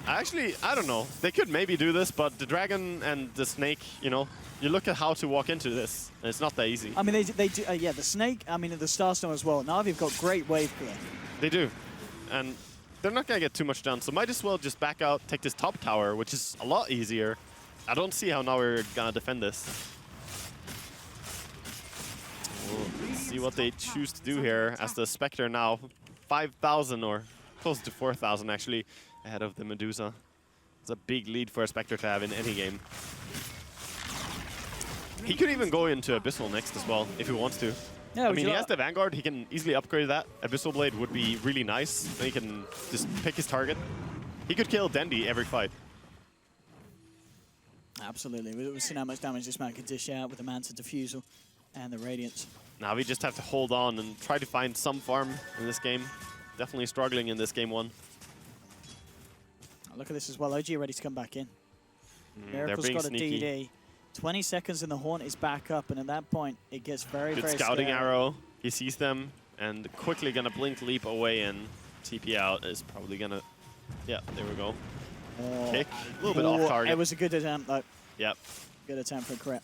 Actually, I don't know. They could maybe do this, but the Dragon and the Snake, you know, you look at how to walk into this, and it's not that easy. I mean, they do, yeah, the Snake, I mean, the Starstorm as well. Na'Vi have got great wave clear. They do. And they're not going to get too much done, so might as well just back out, take this top tower, which is a lot easier. I don't see how now we're going to defend this. We'll see what they choose to do here as the Spectre now 5,000 or close to 4,000 actually ahead of the Medusa. It's a big lead for a Spectre to have in any game. He could even go into Abyssal next as well if he wants to. Yeah, I mean, he has the Vanguard, he can easily upgrade that. Abyssal Blade would be really nice. Then he can just pick his target. He could kill Dendi every fight. Absolutely. We've seen how much damage this man can dish out with the Manta Diffusal and the Radiance. Now we just have to hold on and try to find some farm in this game. Definitely struggling in this game one. Look at this as well. OG ready to come back in. Miracle's got a sneaky. DD. 20 seconds and the Haunt is back up, and at that point, it gets very, Good very scouting scary. arrow. He sees them and quickly gonna blink, leap away, and TP out is probably gonna... Yeah, there we go. Kick. A little bit off target. It was a good attempt, though. Yep. Good attempt for a crit.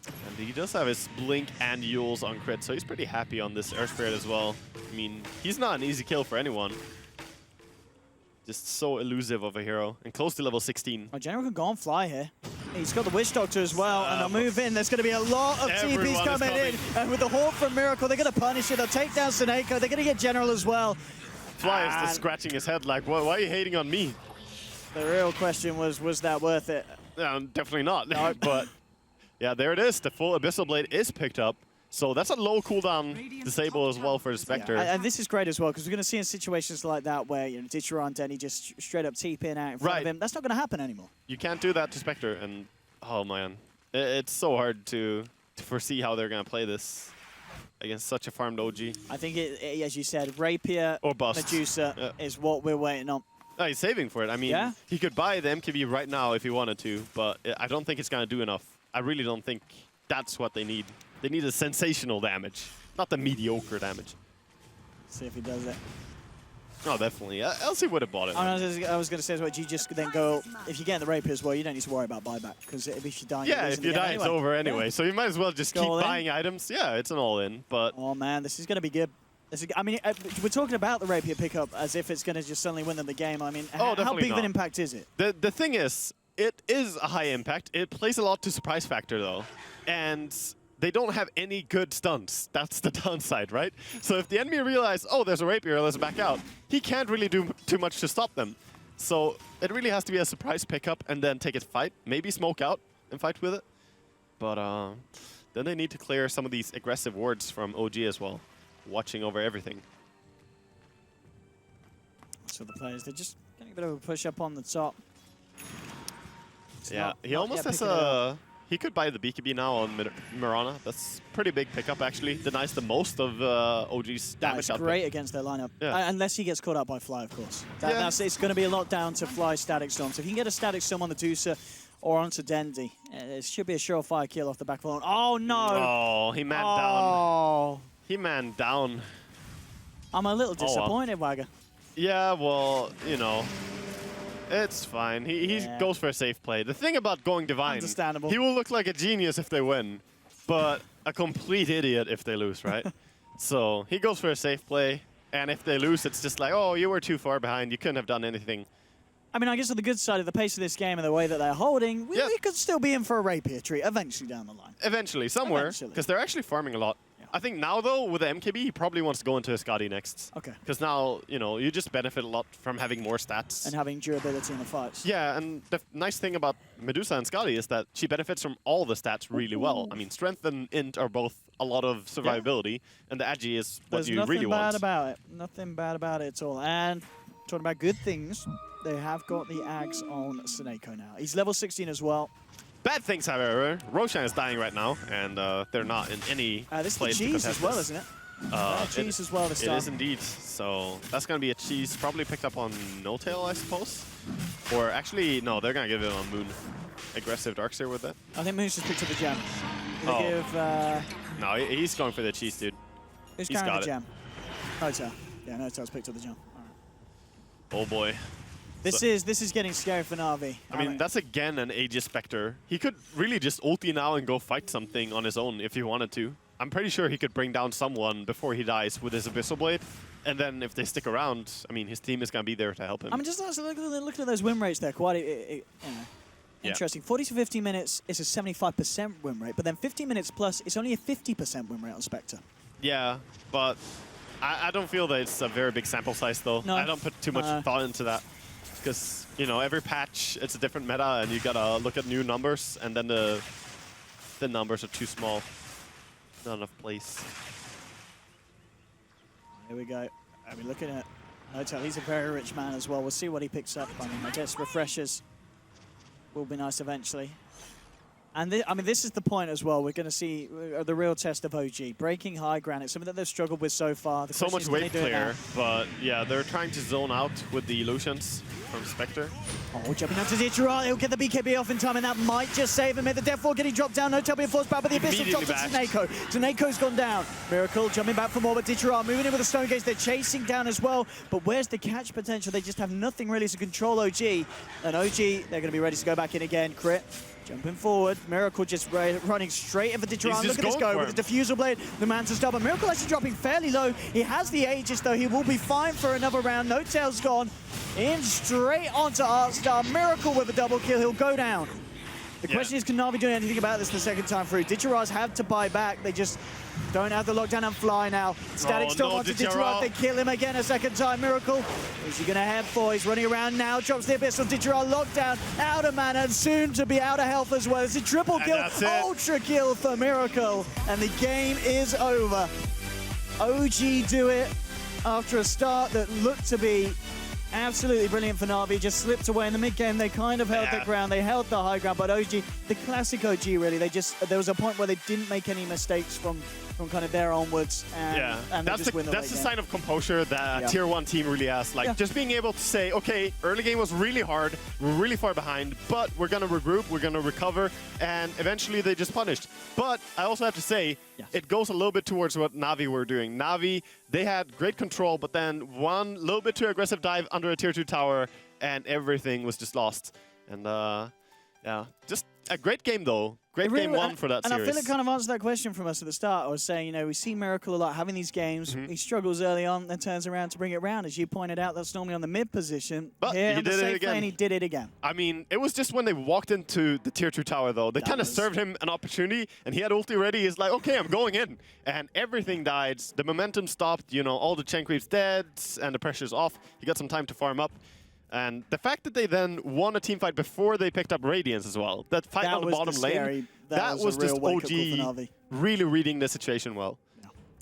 And he does have his blink and Yules on crit, so he's pretty happy on this Earth Spirit as well. I mean, he's not an easy kill for anyone. Just so elusive of a hero, and close to level 16. Oh, General can go on fly here. He's got the Witch Doctor as well, and they'll move in. There's going to be a lot of TPs coming in. And with the Haunt from Miracle, they're going to punish it. They'll take down Seneko. They're going to get General as well. Fly is just scratching his head like, why are you hating on me? The real question was that worth it? Definitely not. No. But yeah, there it is. The full Abyssal Blade is picked up. So that's a low cooldown disable as well for the Spectre. Yeah, and this is great as well, because we're going to see in situations like that where, you know, Ditcher and Denny just straight up TP out in front of him. That's not going to happen anymore. You can't do that to Spectre, and oh man, it's so hard to foresee how they're going to play this against such a farmed OG. I think, as you said, Rapier or bust. Medusa is what we're waiting on. No, he's saving for it. I mean, he could buy the MKB right now if he wanted to, but I don't think it's going to do enough. I really don't think that's what they need. They need a sensational damage, not the mediocre damage. See if he does it. Oh, definitely. Elsie would have bought it. I was going to say as well, you just then go, if you get in the Rapier as well, you don't need to worry about buyback, because if you die, yeah, if you die, it's over anyway. Yeah. So you might as well just keep buying items. Yeah, it's an all-in, but... Oh, man, this is going to be good. I mean, we're talking about the Rapier pickup as if it's going to just suddenly win them the game. I mean, how big of an impact is it? The thing is, it is a high impact. It plays a lot to surprise factor, though. And they don't have any good stunts. That's the downside, right? So if the enemy realize, oh, there's a Rapier, let's back out, he can't really do too much to stop them. So it really has to be a surprise pickup and then take it fight. Maybe smoke out and fight with it. But then they need to clear some of these aggressive wards from OG as well, watching over everything. So the players, they're just getting a bit of a push up on the top. Yeah, he almost has a... He could buy the BKB now on Mirana. That's pretty big pickup, actually. Denies the most of OG's damage output. Great against their lineup. Yeah. Unless he gets caught out by Fly, of course. It's going to be a lot down to Fly's Static Storm. So if you can get a Static Storm on the Medusa or onto Dendi, it should be a surefire kill off the back line. Oh, no! Oh, he manned down. He manned down. I'm a little disappointed, Wagger. Yeah, well, you know... It's fine. He goes for a safe play. The thing about going Divine, understandable. He will look like a genius if they win, but a complete idiot if they lose, right? So he goes for a safe play, and if they lose, it's just like, oh, you were too far behind. You couldn't have done anything. I mean, I guess on the good side of the pace of this game and the way that they're holding, we could still be in for a Rapier treat eventually down the line. Eventually, somewhere, because they're actually farming a lot. I think now, though, with the MKB, he probably wants to go into a Skadi next. Okay. Because now, you know, you just benefit a lot from having more stats. And having durability in the fights. Yeah, and the nice thing about Medusa and Skadi is that she benefits from all the stats really well. I mean, Strength and Int are both a lot of survivability, and the Agi is what you really want. There's nothing bad about it. Nothing bad about it at all. And talking about good things, they have got the Ags on Seneko now. He's level 16 as well. Bad things, however. Roshan is dying right now, and they're not in any this place is cheese as well, isn't it? Cheese as well this time. It is indeed. So that's going to be a cheese probably picked up on No-Tail, I suppose. Or actually, no, they're going to give it on Moon. Aggressive Darkseer with it. I think Moon's just picked up the gem. No, he's going for the cheese, dude. Who's carrying the gem? No-Tail. Yeah, No-Tail's picked up the gem. All right. Oh boy. This is getting scary for Na'Vi. I mean, that's again an Aegis Spectre. He could really just ulti now and go fight something on his own if he wanted to. I'm pretty sure he could bring down someone before he dies with his Abyssal Blade. And then if they stick around, I mean, his team is going to be there to help him. I mean, just looking at those win rates there, quite interesting. 40 to 50 minutes is a 75% win rate, but then 50 minutes plus, it's only a 50% win rate on Spectre. Yeah, but I don't feel that it's a very big sample size, though. No. I don't put too much thought into that. Because, you know, every patch, it's a different meta, and you gotta look at new numbers, and then the numbers are too small. Not enough place. Here we go. I mean, looking at No-Tail, he's a very rich man as well. We'll see what he picks up. I mean, I guess refreshers will be nice eventually. And I mean, this is the point as well. We're going to see the real test of OG. Breaking high ground. It's something that they've struggled with so far. So much wave clear, but yeah, they're trying to zone out with the illusions from Spectre. Oh, jumping up to Zitra. He'll get the BKB off in time, and that might just save him. At the Death Wall getting dropped down. No-Tail being forced back, but the Abyssal drops to Seneko. Seneko's gone down. Miracle jumping back for more, but Ditcher moving in with the Stone Gates. They're chasing down as well, but where's the catch potential? They just have nothing really to control OG. And OG, they're going to be ready to go back in again. Crit. Jumping forward, Miracle just running straight in for Ditcher. Look at this go with the Diffusal Blade. The man to stop, but Miracle actually dropping fairly low. He has the Aegis though. He will be fine for another round. No-Tail's gone. In straight onto Artstar. Miracle with a double kill. He'll go down. The question is, can Na'Vi do anything about this the second time through? Ditcherars have to buy back. They just don't have the lockdown and fly now. Static still wants to Ditcherar. They kill him again a second time. Miracle. Is he going to have four? He's running around now. Drops the Abyssal. Ditcherar lockdown. Out of mana and soon to be out of health as well. It's a triple kill. Ultra kill for Miracle. And the game is over. OG do it after a start that looked to be absolutely brilliant for Na'Vi. Just slipped away in the mid-game. They kind of held their ground. They held the high ground, but OG, the classic OG really, there was a point where they didn't make any mistakes from kind of there onwards. And that's the sign of composure that a Tier 1 team really has. Like, just being able to say, okay, early game was really hard, we're really far behind, but we're going to regroup, we're going to recover, and eventually they just punished. But I also have to say, it goes a little bit towards what Na'Vi were doing. Na'Vi, they had great control, but then one little bit too aggressive dive under a Tier 2 tower, and everything was just lost. And yeah, just a great game though. Great game one for that series. And I feel it kind of answered that question from us at the start. I was saying, you know, we see Miracle a lot having these games. He struggles early on, then turns around to bring it around. As you pointed out, that's normally on the mid position. But here he did it again. Lane, he did it again. I mean, it was just when they walked into the Tier 2 tower though. They kind of served him an opportunity, and he had ulti ready. He's like, okay, I'm going in. And everything died. The momentum stopped. You know, all the Chen creeps dead, and the pressure's off. He got some time to farm up. And the fact that they then won a team fight before they picked up Radiance as well, that fight on the bottom lane, that was just OG really reading the situation well.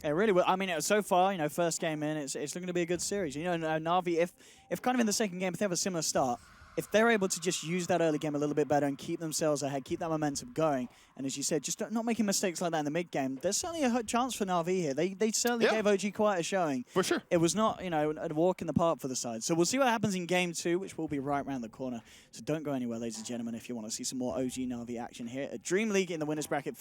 It really will. I mean, so far, you know, first game in, it's looking to be a good series. You know, Na'Vi, if kind of in the second game, if they have a similar start, if they're able to just use that early game a little bit better and keep themselves ahead, keep that momentum going, and as you said, just not making mistakes like that in the mid game, there's certainly a chance for Na'Vi here. They certainly gave OG quite a showing. For sure. It was not, you know, a walk in the park for the side. So we'll see what happens in game 2, which will be right around the corner. So don't go anywhere, ladies and gentlemen, if you want to see some more OG Na'Vi action here at DreamLeague in the winners bracket.